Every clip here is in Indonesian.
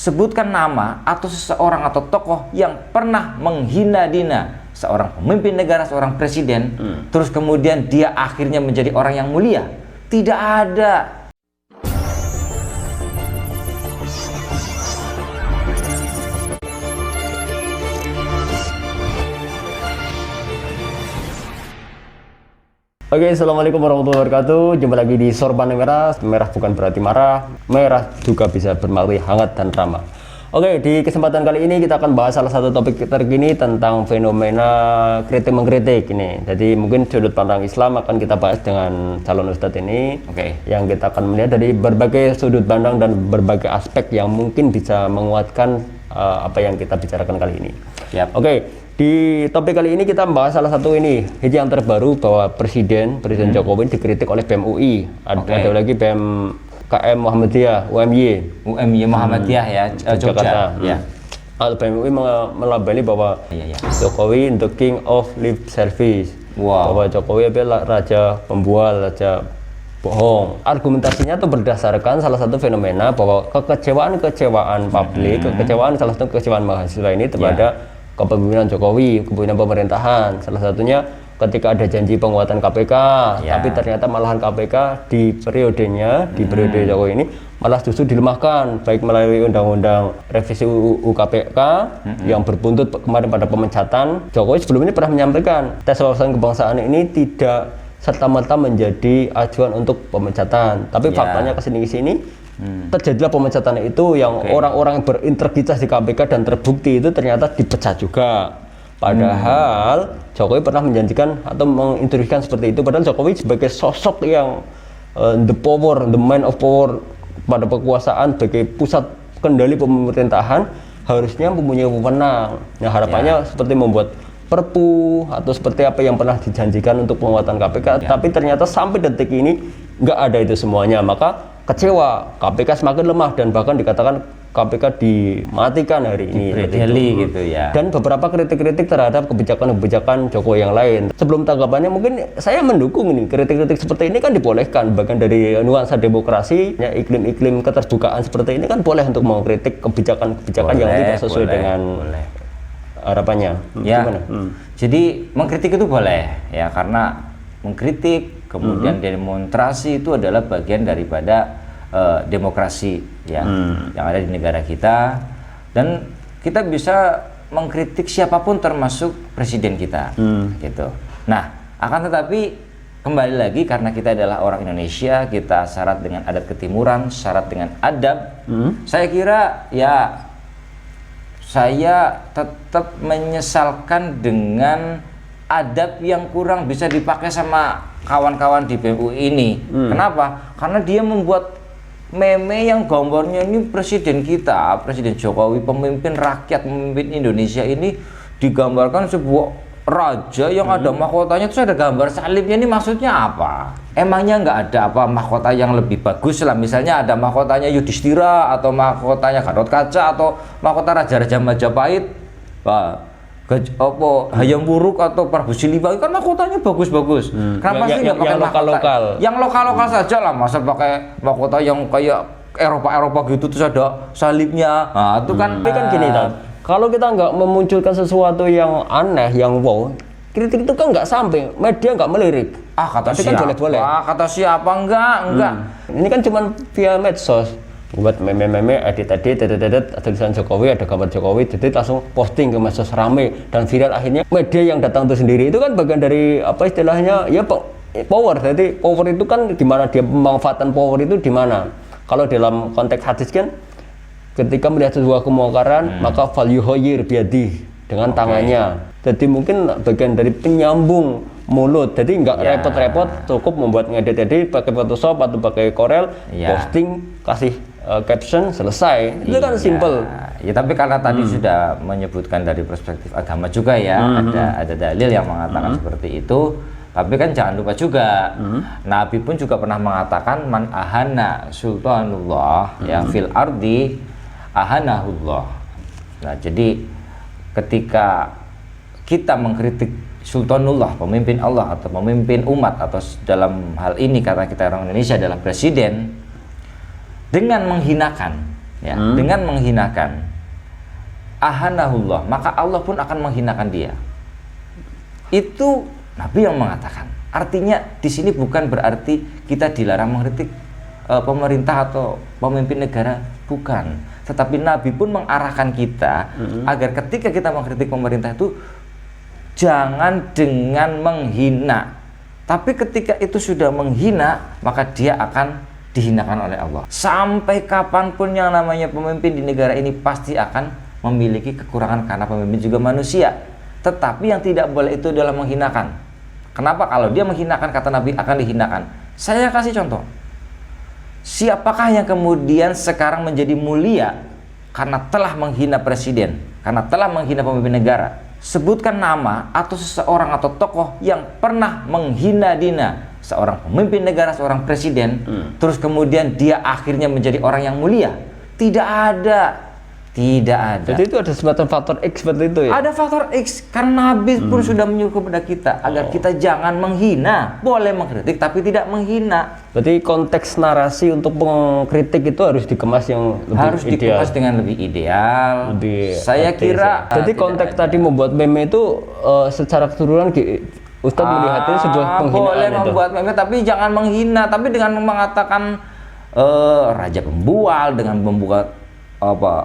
sebutkan nama atau seseorang atau tokoh yang pernah menghina-dina seorang pemimpin negara, seorang presiden, terus kemudian dia akhirnya menjadi orang yang mulia. Tidak ada. Oke, assalamualaikum warahmatullahi wabarakatuh. Jumpa lagi di Sorban Merah. Merah bukan berarti marah, merah juga bisa berarti hangat dan ramah. Oke, di kesempatan kali ini kita akan bahas salah satu topik terkini tentang fenomena kritik mengkritik ini. Jadi mungkin sudut pandang Islam akan kita bahas dengan calon ustadz ini. Oke. Yang kita akan melihat dari berbagai sudut pandang dan berbagai aspek yang mungkin bisa menguatkan apa yang kita bicarakan kali ini. Yap. Oke. Di topik kali ini kita membahas salah satu ini yang terbaru bahwa Presiden Jokowi dikritik oleh BEM UI. Ada lagi BEM KM Muhammadiyah, UMY Muhammadiyah ya, Jogja. Ya. BEM UI melabeli bahwa Jokowi the king of lip service. Wow. Bahwa Jokowi adalah raja pembual, raja bohong. Argumentasinya itu berdasarkan salah satu fenomena bahwa kekecewaan publik, salah satu kekecewaan mahasiswa ini terhadap kepemimpinan Jokowi, kepemimpinan pemerintahan. Salah satunya ketika ada janji penguatan KPK, tapi ternyata malahan KPK di periode Jokowi ini malah justru dilemahkan, baik melalui undang-undang revisi UU KPK yang berbuntut kemarin pada pemecatan. Jokowi sebelum ini pernah menyampaikan tes wawasan kebangsaan ini tidak serta-merta menjadi acuan untuk pemecatan, tapi faktanya kesini-sini terjadilah pemecatan itu yang orang-orang yang berintegritas di KPK dan terbukti itu ternyata dipecat juga. Padahal Jokowi pernah menjanjikan atau menginstruksikan seperti itu. Padahal Jokowi sebagai sosok yang the man of power pada kekuasaan, sebagai pusat kendali pemerintahan harusnya mempunyai wewenang. Nah harapannya seperti membuat perpu atau seperti apa yang pernah dijanjikan untuk penguatan KPK, tapi ternyata sampai detik ini nggak ada itu semuanya. Maka kecewa, KPK semakin lemah dan bahkan dikatakan KPK dimatikan hari ini. Gitu ya. Dan beberapa kritik-kritik terhadap kebijakan-kebijakan Jokowi yang lain. Sebelum tanggapannya mungkin saya mendukung ini. Kritik-kritik seperti ini kan dibolehkan, bagian dari nuansa demokrasi, ya, iklim-iklim keterbukaan seperti ini kan boleh untuk mengkritik kebijakan-kebijakan yang tidak sesuai dengan harapannya. Ya. Jadi mengkritik itu boleh ya, karena mengkritik kemudian demonstrasi itu adalah bagian daripada demokrasi ya yang ada di negara kita, dan kita bisa mengkritik siapapun termasuk presiden kita gitu. Nah, akan tetapi kembali lagi karena kita adalah orang Indonesia, kita syarat dengan adat ketimuran, syarat dengan adab. Saya kira ya saya tetap menyesalkan dengan adab yang kurang bisa dipakai sama kawan-kawan di BEM UI ini. Kenapa? Karena dia membuat meme yang gambarnya ini presiden kita, Presiden Jokowi, pemimpin rakyat, pemimpin Indonesia ini digambarkan sebuah raja yang ada mahkotanya, terus ada gambar salibnya. Ini maksudnya apa? Emangnya nggak ada apa mahkota yang lebih bagus lah? Misalnya ada mahkotanya Yudhistira atau mahkotanya Gatot Kaca atau mahkota Raja-Raja Majapahit, Hayam Wuruk atau Prabu Siliwangi, kan mahkotanya bagus-bagus. Kenapa sih nggak pakai lokal-lokal? Yang lokal-lokal saja lah, masa pakai mahkota yang kayak Eropa gitu terus ada salibnya. Nah, itu kan tapi kan gini kalau kita nggak memunculkan sesuatu yang aneh, yang wow, kritik itu kan nggak sampai, media nggak melirik. Kata tapi siapa? Kan boleh-boleh. Kata siapa? Enggak. Ini kan cuma via medsos. Buat meme edit tulisan Jokowi, ada gambar Jokowi, jadi langsung posting ke medsos rame dan viral. Akhirnya media yang datang itu sendiri itu kan bagian dari apa istilahnya ya power. Jadi power itu kan di mana dia pemanfaatan power itu di mana? Kalau dalam konteks hadis kan ketika melihat sebuah kemungkaran maka falyughayyir biyadihi, dengan tangannya. Jadi mungkin bagian dari penyambung mulut, jadi nggak repot-repot, cukup membuat ngedit pakai Photoshop atau pakai Corel, posting, kasih caption, selesai. Itu kan simple. Ya, tapi karena tadi sudah menyebutkan dari perspektif agama juga ya, ada dalil yang mengatakan seperti itu. Tapi kan jangan lupa juga, Nabi pun juga pernah mengatakan man ahana sultanullah ya fil ardi ahanahullah. Nah, jadi ketika kita mengkritik sultanullah, pemimpin Allah atau pemimpin umat, atau dalam hal ini karena kita orang Indonesia adalah presiden, dengan menghinakan ya, dengan menghinakan ahanahullah, maka Allah pun akan menghinakan dia. Itu Nabi yang mengatakan. Artinya di sini bukan berarti kita dilarang mengkritik pemerintah atau pemimpin negara, bukan. Tetapi Nabi pun mengarahkan kita agar ketika kita mengkritik pemerintah itu jangan dengan menghina. Tapi ketika itu sudah menghina, maka dia akan dihinakan oleh Allah. Sampai kapanpun yang namanya pemimpin di negara ini pasti akan memiliki kekurangan karena pemimpin juga manusia. Tetapi yang tidak boleh itu adalah menghinakan. Kenapa? Kalau dia menghinakan, kata Nabi, akan dihinakan. Saya kasih contoh. Siapakah yang kemudian sekarang menjadi mulia karena telah menghina presiden, karena telah menghina pemimpin negara? Sebutkan nama atau seseorang atau tokoh yang pernah menghina dina seorang pemimpin negara, seorang presiden, terus kemudian dia akhirnya menjadi orang yang mulia. Tidak ada. Tidak ada. Jadi itu ada semacam faktor X seperti itu ya? Ada faktor X, karena Nabi pun sudah menyuruh kepada kita agar kita jangan menghina. Boleh mengkritik tapi tidak menghina. Berarti konteks narasi untuk mengkritik itu harus dikemas yang lebih Harus ideal. dikemas dengan lebih ideal. Saya kira jadi konteks tadi membuat meme itu secara keseluruhan Ustadz melihatnya sebuah penghinaan. Boleh membuat meme tapi jangan menghina. Tapi dengan mengatakan raja pembual, dengan membuat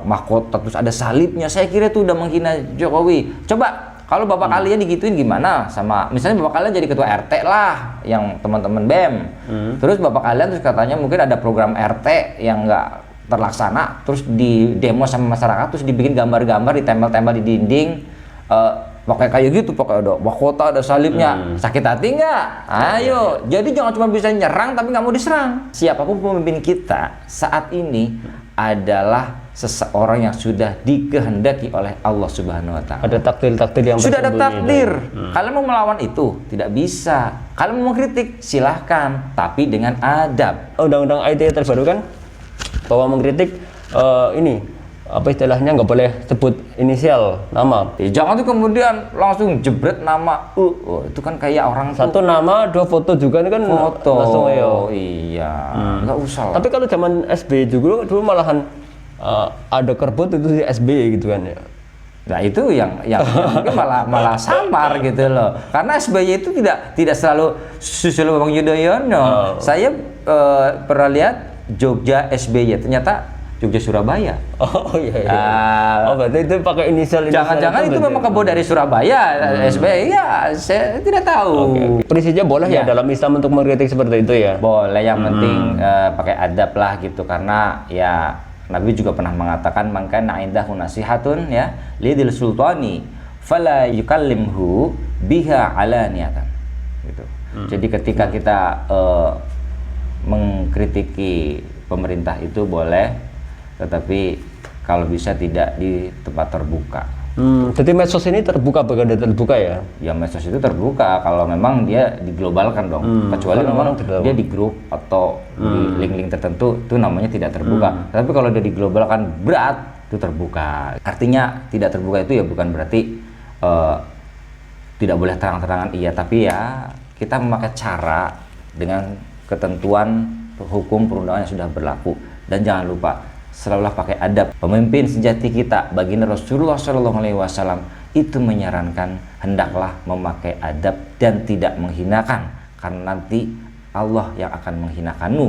mahkota terus ada salibnya, saya kira itu udah menghina Jokowi. Coba kalau bapak kalian digituin gimana? Sama misalnya bapak kalian jadi ketua RT lah, yang teman-teman BEM. Terus bapak kalian terus katanya mungkin ada program RT yang nggak terlaksana, terus di demo sama masyarakat, terus dibikin gambar-gambar ditempel-tempel di dinding, pakai kayak gitu, pakai ada mahkota, ada salibnya. Sakit hati nggak? Ayo. Jadi jangan cuma bisa nyerang tapi nggak mau diserang. Siapapun pemimpin kita saat ini adalah seseorang yang sudah dikehendaki oleh Allah Subhanahu wa Ta'ala. Ada takdir-takdir yang sudah ada takdir. Kalian mau melawan itu tidak bisa. Kalian mau mengkritik silahkan, tapi dengan adab. Undang-undang ITE terbaru kan bahwa mengkritik ini apa istilahnya nggak boleh sebut inisial nama. Jangan tuh kemudian langsung jebret nama. Itu kan kayak orang satu tuh, nama dua foto juga ini kan foto. Langsung ayo. Iya, nggak usah lah. Tapi kalau zaman SBY juga dulu malahan ada kerbut itu di SBY gitu kan ya. Nah itu yang mungkin malah samar gitu loh. Karena SBY itu tidak selalu Susilo Bambang Yudhoyono. Saya pernah lihat Jogja SBY, ternyata Jogja Surabaya. Oh iya. Berarti itu pakai inisial. Jangan-jangan itu memang kebawa dari Surabaya, SBY. Ya, saya tidak tahu. Prinsipnya boleh ya dalam Islam untuk mengkritik seperti itu ya. Boleh, yang penting pakai adab lah gitu, karena ya Nabi juga pernah mengatakan mangkana indahu nasihatun ya lidil sultani fala yukallimhu biha alaniyatan gitu. Jadi ketika kita mengkritiki pemerintah itu boleh, tetapi kalau bisa tidak di tempat terbuka. Jadi medsos ini terbuka, bukan terbuka ya? Ya medsos itu terbuka kalau memang dia diglobalkan dong. Kecuali memang dia di grup atau di link-link tertentu itu namanya tidak terbuka. Tapi kalau dia diglobalkan berat itu terbuka. Artinya tidak terbuka itu ya bukan berarti tidak boleh terang-terangan iya, tapi ya kita memakai cara dengan ketentuan hukum perundangan yang sudah berlaku. Dan jangan lupa selalulah pakai adab. Pemimpin sejati kita, baginda Rasulullah SAW itu menyarankan hendaklah memakai adab dan tidak menghinakan, karena nanti Allah yang akan menghinakanmu.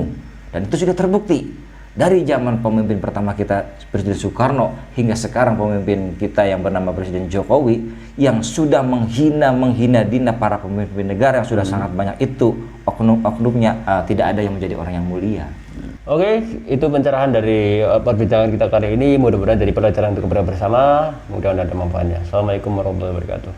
Dan itu sudah terbukti dari zaman pemimpin pertama kita Presiden Soekarno hingga sekarang pemimpin kita yang bernama Presiden Jokowi yang sudah menghina dina para pemimpin negara yang sudah sangat banyak, itu oknum-oknumnya tidak ada yang menjadi orang yang mulia. Oke, itu pencerahan dari perbincangan kita kali ini. Mudah-mudahan dari pelajaran untuk bersama. Mudah-mudahan ada manfaatnya. Assalamualaikum warahmatullahi wabarakatuh.